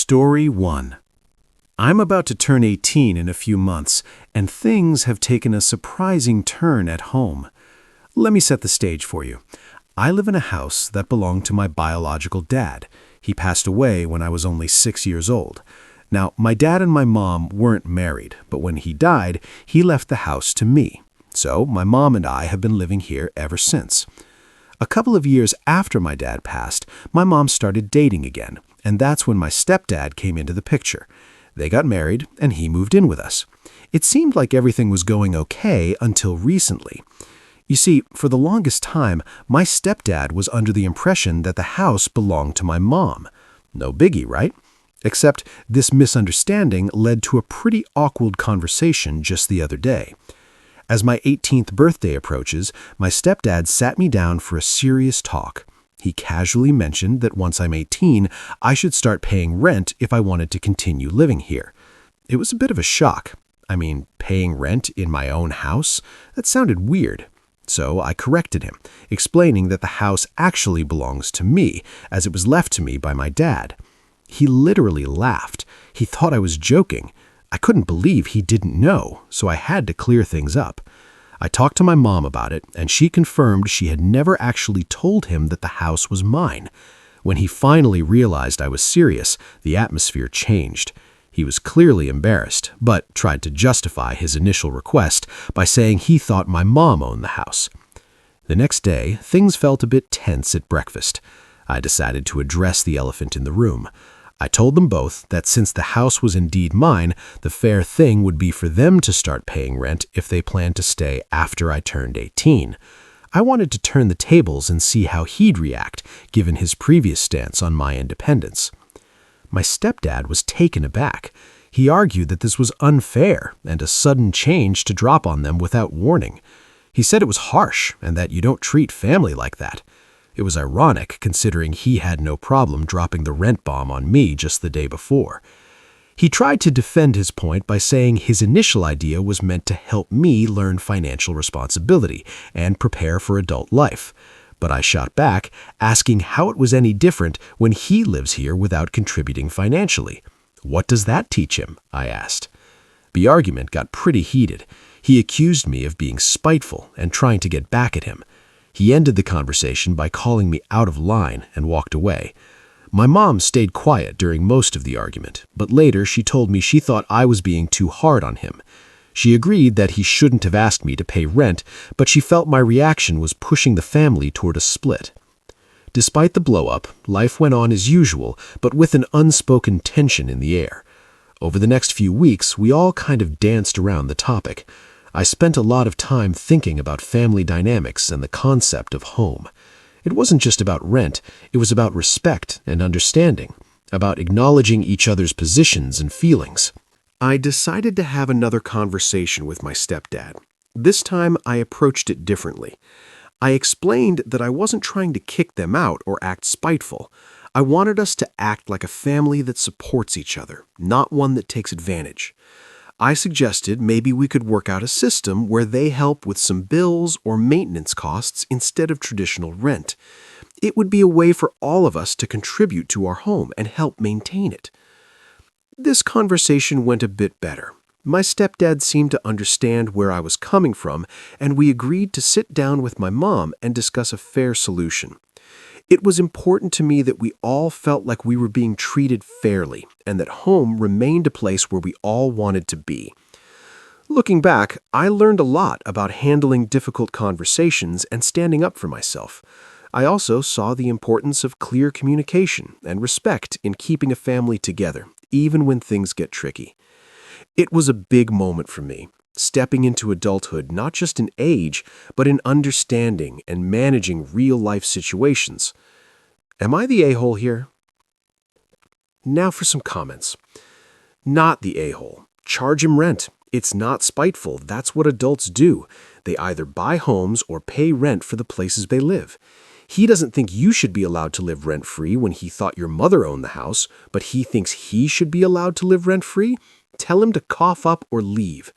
Story 1. I'm about to turn 18 in a few months, and things have taken a surprising turn at home. Let me set the stage for you. I live in a house that belonged to my biological dad. He passed away when I was only 6 years old. Now, my dad and my mom weren't married, but when he died, he left the house to me. So my mom and I have been living here ever since. A couple of years after my dad passed, my mom started dating again, and that's when my stepdad came into the picture. They got married, and he moved in with us. It seemed like everything was going okay until recently. You see, for the longest time, my stepdad was under the impression that the house belonged to my mom. No biggie, right? Except this misunderstanding led to a pretty awkward conversation just the other day. As my 18th birthday approaches, my stepdad sat me down for a serious talk. He casually mentioned that once I'm 18, I should start paying rent if I wanted to continue living here. It was a bit of a shock. I mean, paying rent in my own house? That sounded weird. So I corrected him, explaining that the house actually belongs to me, as it was left to me by my dad. He literally laughed. He thought I was joking. I couldn't believe he didn't know, so I had to clear things up. I talked to my mom about it, and she confirmed she had never actually told him that the house was mine. When he finally realized I was serious, the atmosphere changed. He was clearly embarrassed, but tried to justify his initial request by saying he thought my mom owned the house. The next day, things felt a bit tense at breakfast. I decided to address the elephant in the room. I told them both that since the house was indeed mine, the fair thing would be for them to start paying rent if they planned to stay after I turned 18. I wanted to turn the tables and see how he'd react, given his previous stance on my independence. My stepdad was taken aback. He argued that this was unfair and a sudden change to drop on them without warning. He said it was harsh and that you don't treat family like that. It was ironic, considering he had no problem dropping the rent bomb on me just the day before. He tried to defend his point by saying his initial idea was meant to help me learn financial responsibility and prepare for adult life. But I shot back, asking how it was any different when he lives here without contributing financially. What does that teach him? I asked. The argument got pretty heated. He accused me of being spiteful and trying to get back at him. He ended the conversation by calling me out of line and walked away. My mom stayed quiet during most of the argument, but later she told me she thought I was being too hard on him. She agreed that he shouldn't have asked me to pay rent, but she felt my reaction was pushing the family toward a split. Despite the blow-up, life went on as usual, but with an unspoken tension in the air. Over the next few weeks, we all kind of danced around the topic. I spent a lot of time thinking about family dynamics and the concept of home. It wasn't just about rent, it was about respect and understanding, about acknowledging each other's positions and feelings. I decided to have another conversation with my stepdad. This time, I approached it differently. I explained that I wasn't trying to kick them out or act spiteful. I wanted us to act like a family that supports each other, not one that takes advantage. I suggested maybe we could work out a system where they help with some bills or maintenance costs instead of traditional rent. It would be a way for all of us to contribute to our home and help maintain it. This conversation went a bit better. My stepdad seemed to understand where I was coming from, and we agreed to sit down with my mom and discuss a fair solution. It was important to me that we all felt like we were being treated fairly and that home remained a place where we all wanted to be. Looking back, I learned a lot about handling difficult conversations and standing up for myself. I also saw the importance of clear communication and respect in keeping a family together, even when things get tricky. It was a big moment for me, stepping into adulthood not just in age, but in understanding and managing real-life situations. Am I the a-hole here? Now for some comments. Not the a-hole. Charge him rent. It's not spiteful. That's what adults do. They either buy homes or pay rent for the places they live. He doesn't think you should be allowed to live rent-free when he thought your mother owned the house, but he thinks he should be allowed to live rent-free? Tell him to cough up or leave.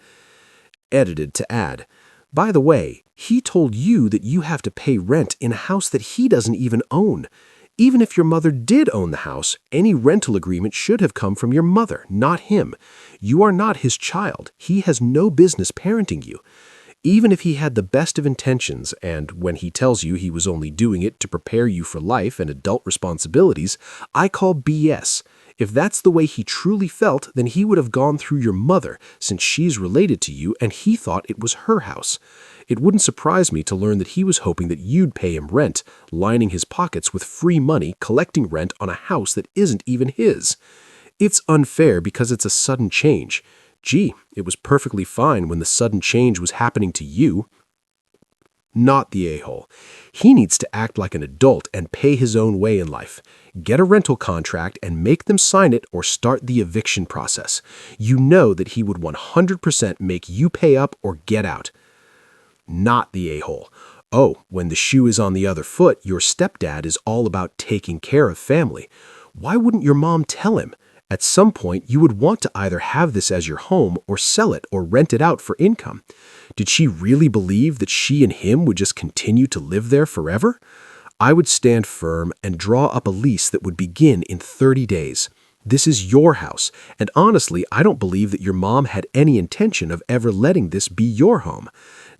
Edited to add, by the way, he told you that you have to pay rent in a house that he doesn't even own. Even if your mother did own the house, any rental agreement should have come from your mother, not him. You are not his child. He has no business parenting you. Even if he had the best of intentions, and when he tells you he was only doing it to prepare you for life and adult responsibilities, I call BS. If that's the way he truly felt, then he would have gone through your mother, since she's related to you and he thought it was her house. It wouldn't surprise me to learn that he was hoping that you'd pay him rent, lining his pockets with free money, collecting rent on a house that isn't even his. It's unfair because it's a sudden change. Gee, it was perfectly fine when the sudden change was happening to you. Not the a-hole. He needs to act like an adult and pay his own way in life. Get a rental contract and make them sign it or start the eviction process. You know that he would 100% make you pay up or get out. Not the a-hole. Oh, when the shoe is on the other foot, your stepdad is all about taking care of family. Why wouldn't your mom tell him? At some point, you would want to either have this as your home or sell it or rent it out for income. Did she really believe that she and him would just continue to live there forever? I would stand firm and draw up a lease that would begin in 30 days. This is your house, and honestly, I don't believe that your mom had any intention of ever letting this be your home.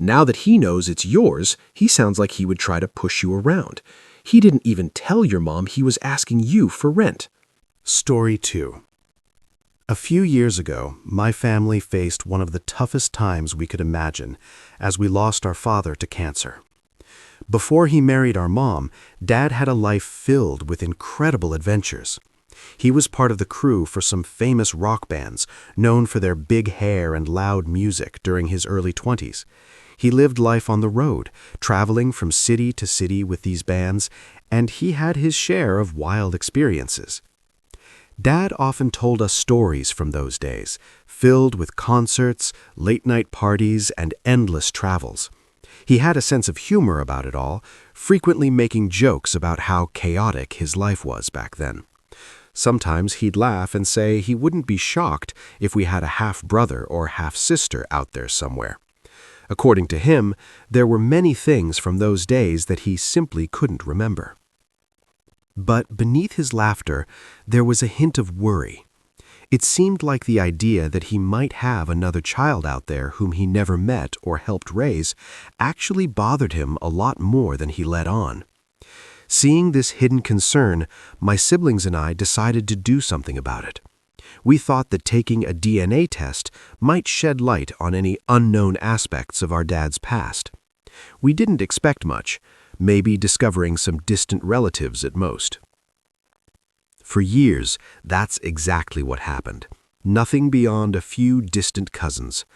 Now that he knows it's yours, he sounds like he would try to push you around. He didn't even tell your mom he was asking you for rent. Story 2. A few years ago, my family faced one of the toughest times we could imagine as we lost our father to cancer. Before he married our mom, Dad had a life filled with incredible adventures. He was part of the crew for some famous rock bands, known for their big hair and loud music during his early 20s. He lived life on the road, traveling from city to city with these bands, and he had his share of wild experiences. Dad often told us stories from those days, filled with concerts, late-night parties, and endless travels. He had a sense of humor about it all, frequently making jokes about how chaotic his life was back then. Sometimes he'd laugh and say he wouldn't be shocked if we had a half-brother or half-sister out there somewhere. According to him, there were many things from those days that he simply couldn't remember. But beneath his laughter, there was a hint of worry. It seemed like the idea that he might have another child out there whom he never met or helped raise actually bothered him a lot more than he let on. Seeing this hidden concern, my siblings and I decided to do something about it. We thought that taking a DNA test might shed light on any unknown aspects of our dad's past. We didn't expect much, maybe discovering some distant relatives at most. For years, that's exactly what happened. Nothing beyond a few distant cousins.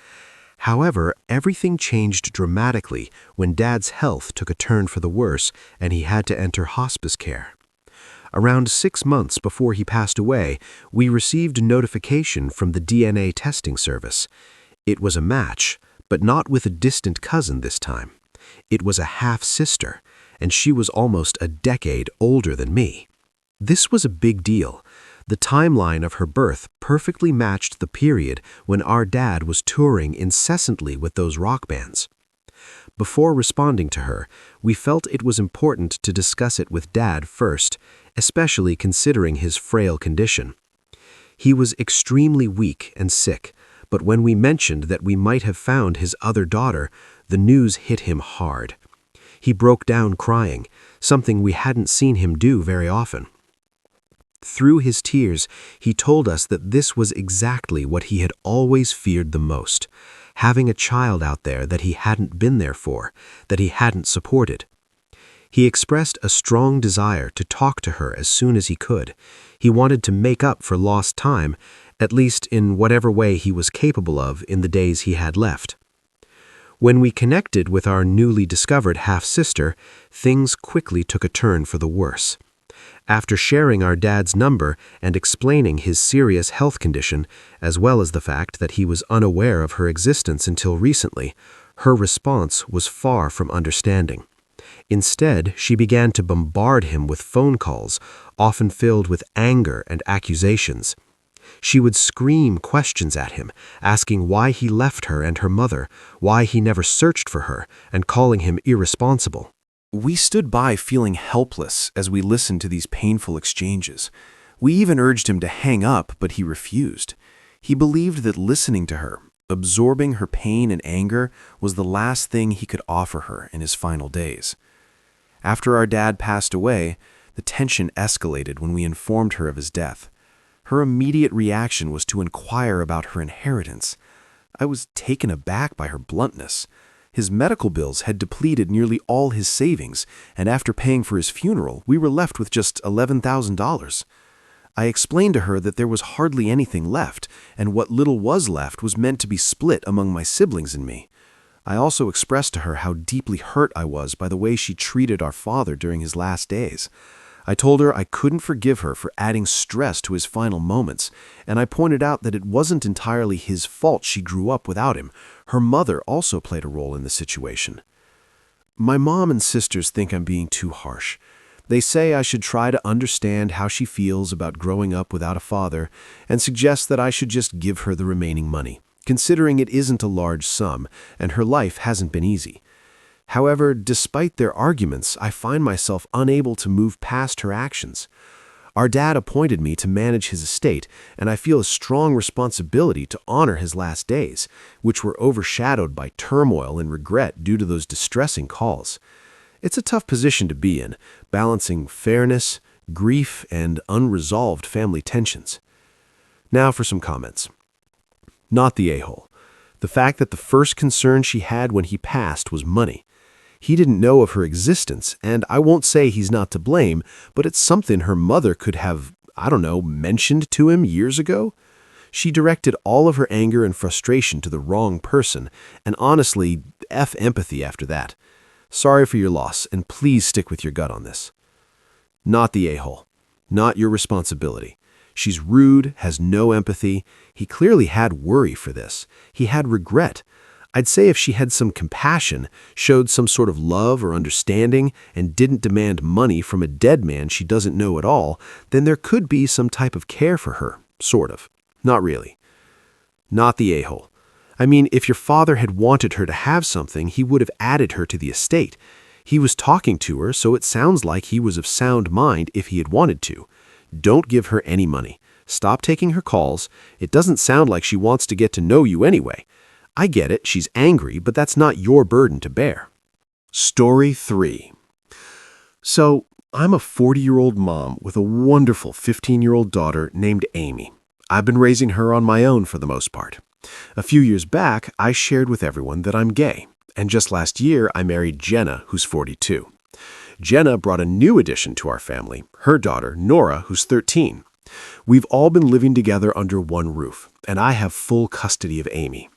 However, everything changed dramatically when Dad's health took a turn for the worse and he had to enter hospice care. Around 6 months before he passed away, we received a notification from the DNA testing service. It was a match, but not with a distant cousin this time. It was a half-sister, and she was almost a decade older than me. This was a big deal. The timeline of her birth perfectly matched the period when our dad was touring incessantly with those rock bands. Before responding to her, we felt it was important to discuss it with Dad first, especially considering his frail condition. He was extremely weak and sick, but when we mentioned that we might have found his other daughter, the news hit him hard. He broke down crying, something we hadn't seen him do very often. Through his tears, he told us that this was exactly what he had always feared the most, having a child out there that he hadn't been there for, that he hadn't supported. He expressed a strong desire to talk to her as soon as he could. He wanted to make up for lost time, at least in whatever way he was capable of in the days he had left. When we connected with our newly discovered half-sister, things quickly took a turn for the worse. After sharing our dad's number and explaining his serious health condition, as well as the fact that he was unaware of her existence until recently, her response was far from understanding. Instead, she began to bombard him with phone calls, often filled with anger and accusations. She would scream questions at him, asking why he left her and her mother, why he never searched for her, and calling him irresponsible. We stood by feeling helpless as we listened to these painful exchanges. We even urged him to hang up, but he refused. He believed that listening to her, absorbing her pain and anger, was the last thing he could offer her in his final days. After our dad passed away, the tension escalated when we informed her of his death. Her immediate reaction was to inquire about her inheritance. I was taken aback by her bluntness. His medical bills had depleted nearly all his savings, and after paying for his funeral, we were left with just $11,000. I explained to her that there was hardly anything left, and what little was left was meant to be split among my siblings and me. I also expressed to her how deeply hurt I was by the way she treated our father during his last days. I told her I couldn't forgive her for adding stress to his final moments, and I pointed out that it wasn't entirely his fault she grew up without him. Her mother also played a role in the situation. My mom and sisters think I'm being too harsh. They say I should try to understand how she feels about growing up without a father and suggest that I should just give her the remaining money, considering it isn't a large sum and her life hasn't been easy. However, despite their arguments, I find myself unable to move past her actions. Our dad appointed me to manage his estate, and I feel a strong responsibility to honor his last days, which were overshadowed by turmoil and regret due to those distressing calls. It's a tough position to be in, balancing fairness, grief, and unresolved family tensions. Now for some comments. Not the a-hole. The fact that the first concern she had when he passed was money. He didn't know of her existence, and I won't say he's not to blame, but it's something her mother could have, mentioned to him years ago. She directed all of her anger and frustration to the wrong person, and honestly, F empathy after that. Sorry for your loss, and please stick with your gut on this. Not the a-hole. Not your responsibility. She's rude, has no empathy. He clearly had worry for this. He had regret. I'd say if she had some compassion, showed some sort of love or understanding, and didn't demand money from a dead man she doesn't know at all, then there could be some type of care for her, sort of. Not really. Not the a-hole. I mean, if your father had wanted her to have something, he would have added her to the estate. He was talking to her, so it sounds like he was of sound mind if he had wanted to. Don't give her any money. Stop taking her calls. It doesn't sound like she wants to get to know you anyway. I get it, she's angry, but that's not your burden to bear. Story 3. So, I'm a 40-year-old mom with a wonderful 15-year-old daughter named Amy. I've been raising her on my own for the most part. A few years back, I shared with everyone that I'm gay, and just last year I married Jenna, who's 42. Jenna brought a new addition to our family, her daughter, Nora, who's 13. We've all been living together under one roof, and I have full custody of Amy.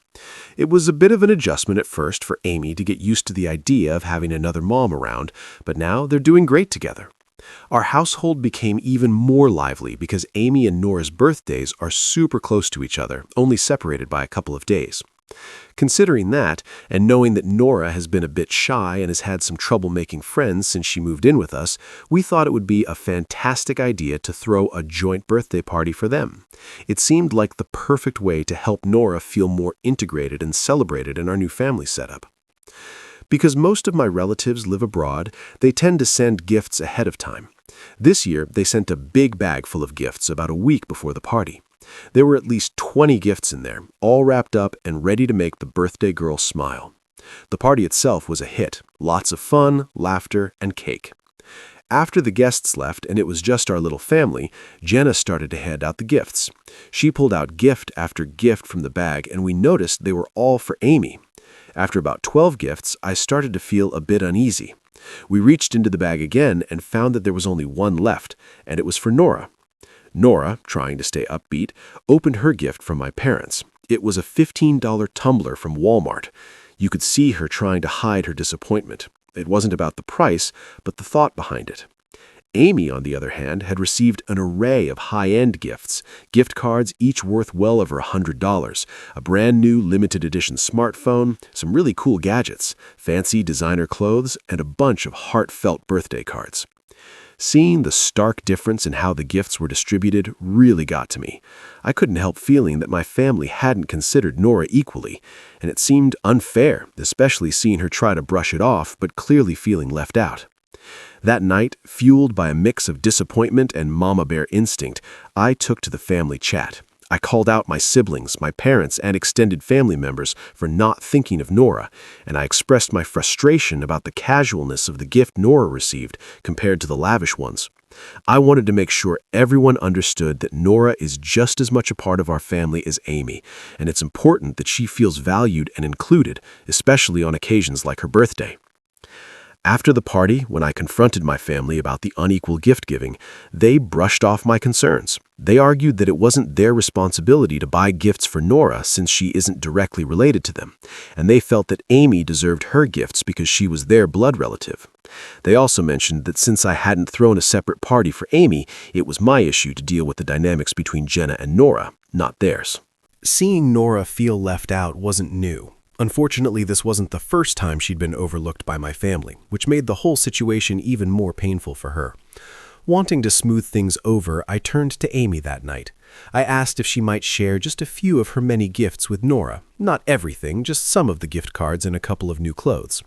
It was a bit of an adjustment at first for Amy to get used to the idea of having another mom around, but now they're doing great together. Our household became even more lively because Amy and Nora's birthdays are super close to each other, only separated by a couple of days. Considering that, and knowing that Nora has been a bit shy and has had some trouble making friends since she moved in with us, we thought it would be a fantastic idea to throw a joint birthday party for them. It seemed like the perfect way to help Nora feel more integrated and celebrated in our new family setup. Because most of my relatives live abroad, they tend to send gifts ahead of time. This year, they sent a big bag full of gifts about a week before the party. There were at least 20 gifts in there, all wrapped up and ready to make the birthday girl smile. The party itself was a hit, lots of fun, laughter, and cake. After the guests left and it was just our little family, Jenna started to hand out the gifts. She pulled out gift after gift from the bag, and we noticed they were all for Amy. After about 12 gifts, I started to feel a bit uneasy. We reached into the bag again and found that there was only one left, and it was for Nora. Nora, trying to stay upbeat, opened her gift from my parents. It was a $15 tumbler from Walmart. You could see her trying to hide her disappointment. It wasn't about the price, but the thought behind it. Amy, on the other hand, had received an array of high-end gifts, gift cards each worth well over $100, a brand new limited edition smartphone, some really cool gadgets, fancy designer clothes, and a bunch of heartfelt birthday cards. Seeing the stark difference in how the gifts were distributed really got to me. I couldn't help feeling that my family hadn't considered Nora equally, and it seemed unfair, especially seeing her try to brush it off but clearly feeling left out. That night, fueled by a mix of disappointment and mama bear instinct, I took to the family chat. I called out my siblings, my parents, and extended family members for not thinking of Nora, and I expressed my frustration about the casualness of the gift Nora received compared to the lavish ones. I wanted to make sure everyone understood that Nora is just as much a part of our family as Amy, and it's important that she feels valued and included, especially on occasions like her birthday. After the party, when I confronted my family about the unequal gift-giving, they brushed off my concerns. They argued that it wasn't their responsibility to buy gifts for Nora since she isn't directly related to them, and they felt that Amy deserved her gifts because she was their blood relative. They also mentioned that since I hadn't thrown a separate party for Amy, it was my issue to deal with the dynamics between Jenna and Nora, not theirs. Seeing Nora feel left out wasn't new. Unfortunately, this wasn't the first time she'd been overlooked by my family, which made the whole situation even more painful for her. Wanting to smooth things over, I turned to Amy that night. I asked if she might share just a few of her many gifts with Nora. Not everything, just some of the gift cards and a couple of new clothes.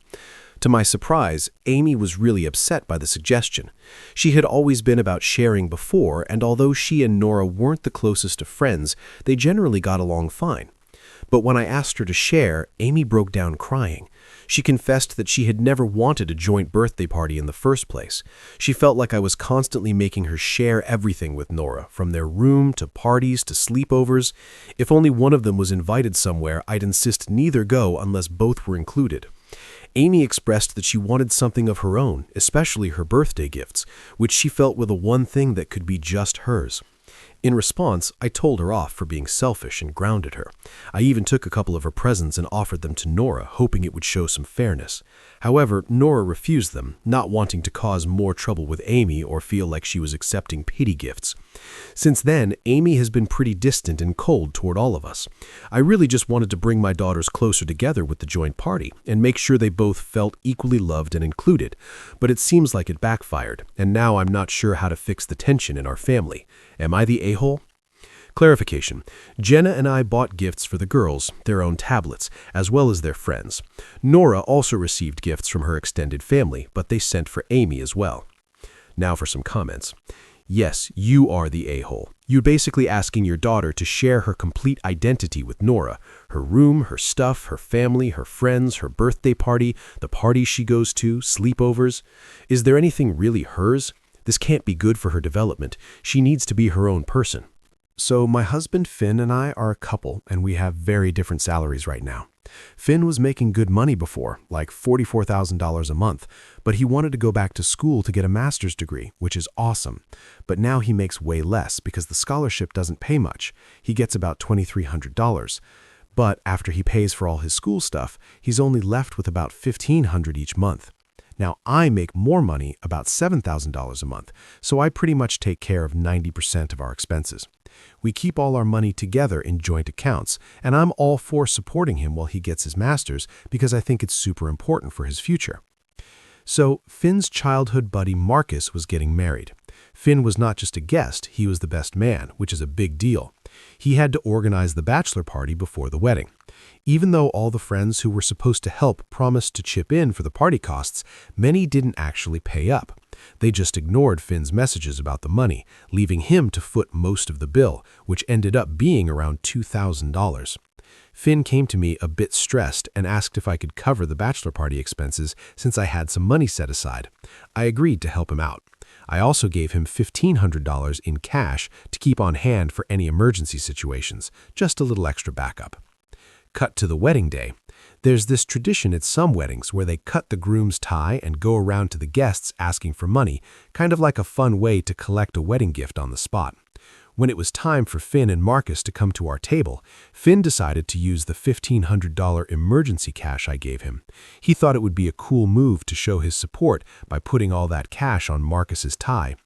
To my surprise, Amy was really upset by the suggestion. She had always been about sharing before, and although she and Nora weren't the closest of friends, they generally got along fine. But when I asked her to share, Amy broke down crying. She confessed that she had never wanted a joint birthday party in the first place. She felt like I was constantly making her share everything with Nora, from their room to parties to sleepovers. If only one of them was invited somewhere, I'd insist neither go unless both were included. Amy expressed that she wanted something of her own, especially her birthday gifts, which she felt were the one thing that could be just hers. In response, I told her off for being selfish and grounded her. I even took a couple of her presents and offered them to Nora, hoping it would show some fairness. However, Nora refused them, not wanting to cause more trouble with Amy or feel like she was accepting pity gifts. Since then, Amy has been pretty distant and cold toward all of us. I really just wanted to bring my daughters closer together with the joint party and make sure they both felt equally loved and included, but it seems like it backfired, and now I'm not sure how to fix the tension in our family. Am I the a-hole? Clarification. Jenna and I bought gifts for the girls, their own tablets, as well as their friends. Nora also received gifts from her extended family, but they sent for Amy as well. Now for some comments. Yes, you are the a-hole. You're basically asking your daughter to share her complete identity with Nora. Her room, her stuff, her family, her friends, her birthday party, the parties she goes to, sleepovers. Is there anything really hers? This can't be good for her development. She needs to be her own person. So my husband Finn and I are a couple, and we have very different salaries right now. Finn was making good money before, like $44,000 a month, but he wanted to go back to school to get a master's degree, which is awesome. But now he makes way less because the scholarship doesn't pay much. He gets about $2,300. But after he pays for all his school stuff, he's only left with about $1,500 each month. Now, I make more money, about $7,000 a month, so I pretty much take care of 90% of our expenses. We keep all our money together in joint accounts, and I'm all for supporting him while he gets his master's because I think it's super important for his future. So, Finn's childhood buddy Marcus was getting married. Finn was not just a guest, he was the best man, which is a big deal. He had to organize the bachelor party before the wedding. Even though all the friends who were supposed to help promised to chip in for the party costs, many didn't actually pay up. They just ignored Finn's messages about the money, leaving him to foot most of the bill, which ended up being around $2,000. Finn came to me a bit stressed and asked if I could cover the bachelor party expenses since I had some money set aside. I agreed to help him out. I also gave him $1,500 in cash to keep on hand for any emergency situations, just a little extra backup. Cut to the wedding day. There's this tradition at some weddings where they cut the groom's tie and go around to the guests asking for money, kind of like a fun way to collect a wedding gift on the spot. When it was time for Finn and Marcus to come to our table, Finn decided to use the $1,500 emergency cash I gave him. He thought it would be a cool move to show his support by putting all that cash on Marcus's tie.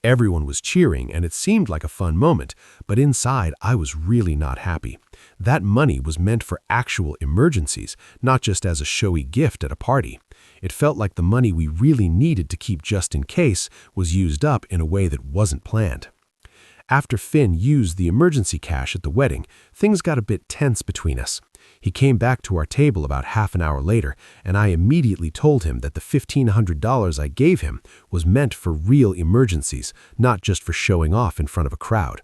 Everyone was cheering, and it seemed like a fun moment, but inside I was really not happy. That money was meant for actual emergencies, not just as a showy gift at a party. It felt like the money we really needed to keep just in case was used up in a way that wasn't planned. After Finn used the emergency cash at the wedding, things got a bit tense between us. He came back to our table about half an hour later, and I immediately told him that the $1,500 I gave him was meant for real emergencies, not just for showing off in front of a crowd.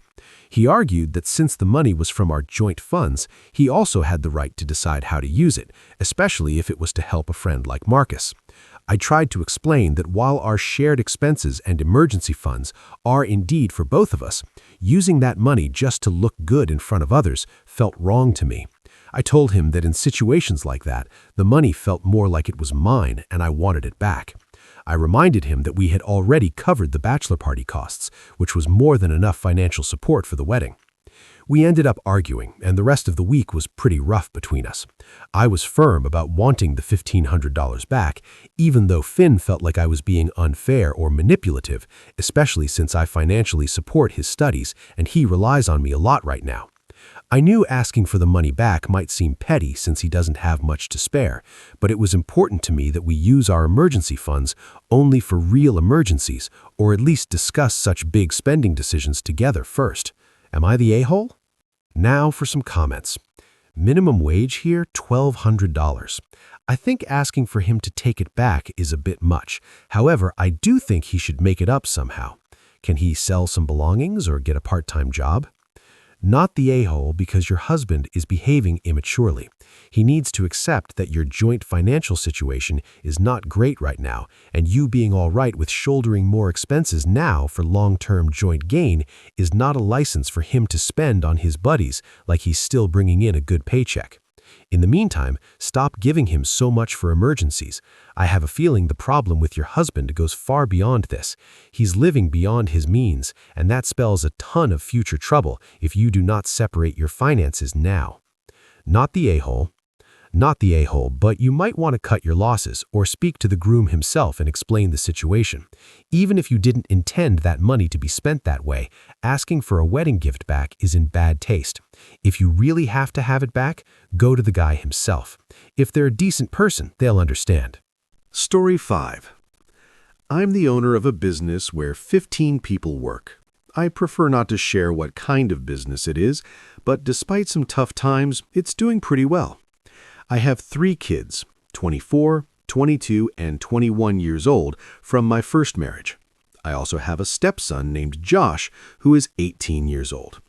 He argued that since the money was from our joint funds, he also had the right to decide how to use it, especially if it was to help a friend like Marcus. I tried to explain that while our shared expenses and emergency funds are indeed for both of us, using that money just to look good in front of others felt wrong to me. I told him that in situations like that, the money felt more like it was mine and I wanted it back. I reminded him that we had already covered the bachelor party costs, which was more than enough financial support for the wedding. We ended up arguing, and the rest of the week was pretty rough between us. I was firm about wanting the $1,500 back, even though Finn felt like I was being unfair or manipulative, especially since I financially support his studies and he relies on me a lot right now. I knew asking for the money back might seem petty since he doesn't have much to spare, but it was important to me that we use our emergency funds only for real emergencies, or at least discuss such big spending decisions together first. Am I the a-hole? Now for some comments. Minimum wage here, $1,200. I think asking for him to take it back is a bit much. However, I do think he should make it up somehow. Can he sell some belongings or get a part-time job? Not the a-hole because your husband is behaving immaturely. He needs to accept that your joint financial situation is not great right now, and you being all right with shouldering more expenses now for long-term joint gain is not a license for him to spend on his buddies like he's still bringing in a good paycheck. In the meantime, stop giving him so much for emergencies. I have a feeling the problem with your husband goes far beyond this. He's living beyond his means, and that spells a ton of future trouble if you do not separate your finances now. Not the a-hole. Not the a-hole, but you might want to cut your losses or speak to the groom himself and explain the situation. Even if you didn't intend that money to be spent that way, asking for a wedding gift back is in bad taste. If you really have to have it back, go to the guy himself. If they're a decent person, they'll understand. Story 5. I'm the owner of a business where 15 people work. I prefer not to share what kind of business it is, but despite some tough times, it's doing pretty well. I have 3 kids, 24, 22, and 21 years old, from my first marriage. I also have a stepson named Josh, who is 18 years old.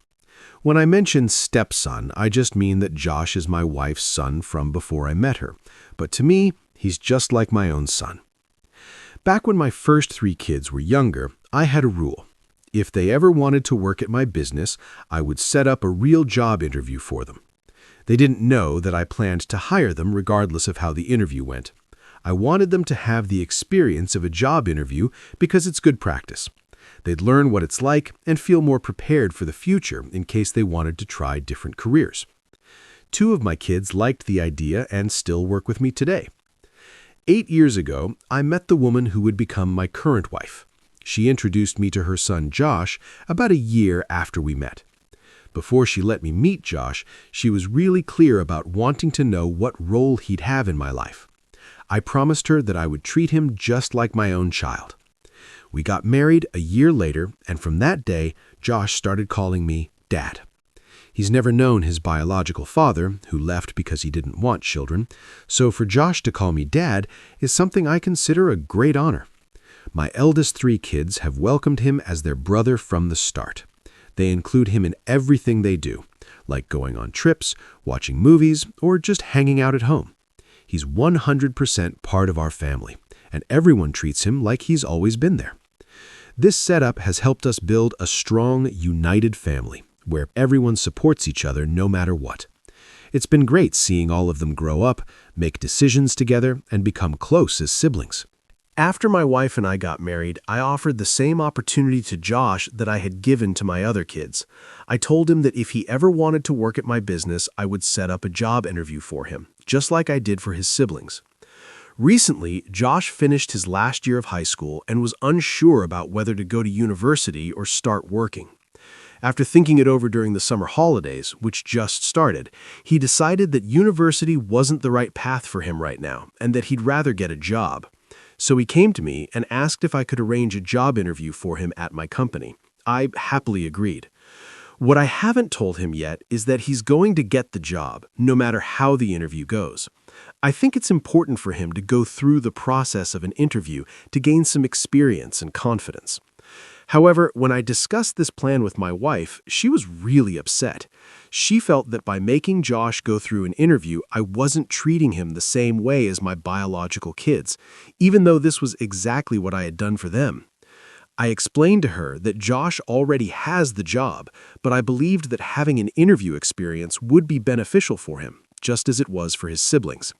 When I mention stepson, I just mean that Josh is my wife's son from before I met her, but to me, he's just like my own son. Back when my first 3 kids were younger, I had a rule. If they ever wanted to work at my business, I would set up a real job interview for them. They didn't know that I planned to hire them regardless of how the interview went. I wanted them to have the experience of a job interview because it's good practice. They'd learn what it's like and feel more prepared for the future in case they wanted to try different careers. 2 of my kids liked the idea and still work with me today. 8 years ago, I met the woman who would become my current wife. She introduced me to her son Josh about a year after we met. Before she let me meet Josh, she was really clear about wanting to know what role he'd have in my life. I promised her that I would treat him just like my own child. We got married a year later, and from that day, Josh started calling me Dad. He's never known his biological father, who left because he didn't want children, so for Josh to call me Dad is something I consider a great honor. My eldest 3 kids have welcomed him as their brother from the start. They include him in everything they do, like going on trips, watching movies, or just hanging out at home. He's 100% part of our family, and everyone treats him like he's always been there. This setup has helped us build a strong, united family, where everyone supports each other no matter what. It's been great seeing all of them grow up, make decisions together, and become close as siblings. After my wife and I got married, I offered the same opportunity to Josh that I had given to my other kids. I told him that if he ever wanted to work at my business, I would set up a job interview for him, just like I did for his siblings. Recently, Josh finished his last year of high school and was unsure about whether to go to university or start working. After thinking it over during the summer holidays, which just started, he decided that university wasn't the right path for him right now and that he'd rather get a job. So he came to me and asked if I could arrange a job interview for him at my company. I happily agreed. What I haven't told him yet is that he's going to get the job, no matter how the interview goes. I think it's important for him to go through the process of an interview to gain some experience and confidence. However, when I discussed this plan with my wife, she was really upset. She felt that by making Josh go through an interview, I wasn't treating him the same way as my biological kids, even though this was exactly what I had done for them. I explained to her that Josh already has the job, but I believed that having an interview experience would be beneficial for him, just as it was for his siblings.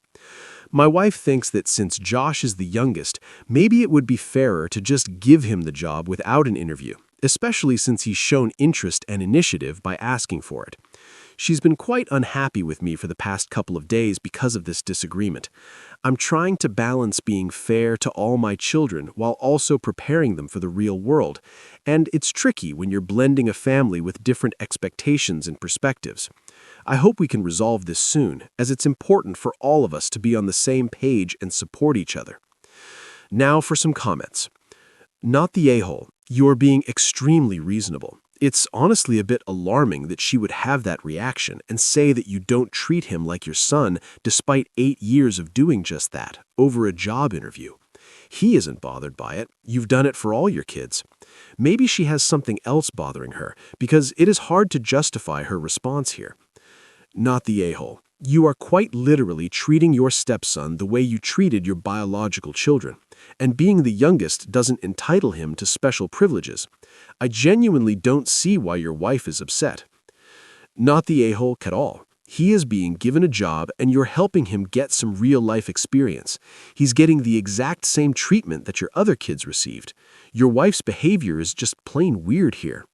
My wife thinks that since Josh is the youngest, maybe it would be fairer to just give him the job without an interview, especially since he's shown interest and initiative by asking for it. She's been quite unhappy with me for the past couple of days because of this disagreement. I'm trying to balance being fair to all my children while also preparing them for the real world, and it's tricky when you're blending a family with different expectations and perspectives. I hope we can resolve this soon, as it's important for all of us to be on the same page and support each other. Now for some comments. Not the a-hole. You are being extremely reasonable. It's honestly a bit alarming that she would have that reaction and say that you don't treat him like your son despite 8 years of doing just that, over a job interview. He isn't bothered by it. You've done it for all your kids. Maybe she has something else bothering her, because it is hard to justify her response here. Not the a-hole. You are quite literally treating your stepson the way you treated your biological children, and being the youngest doesn't entitle him to special privileges. I genuinely don't see why your wife is upset. Not the a-hole at all. He is being given a job and you're helping him get some real-life experience. He's getting the exact same treatment that your other kids received. Your wife's behavior is just plain weird here.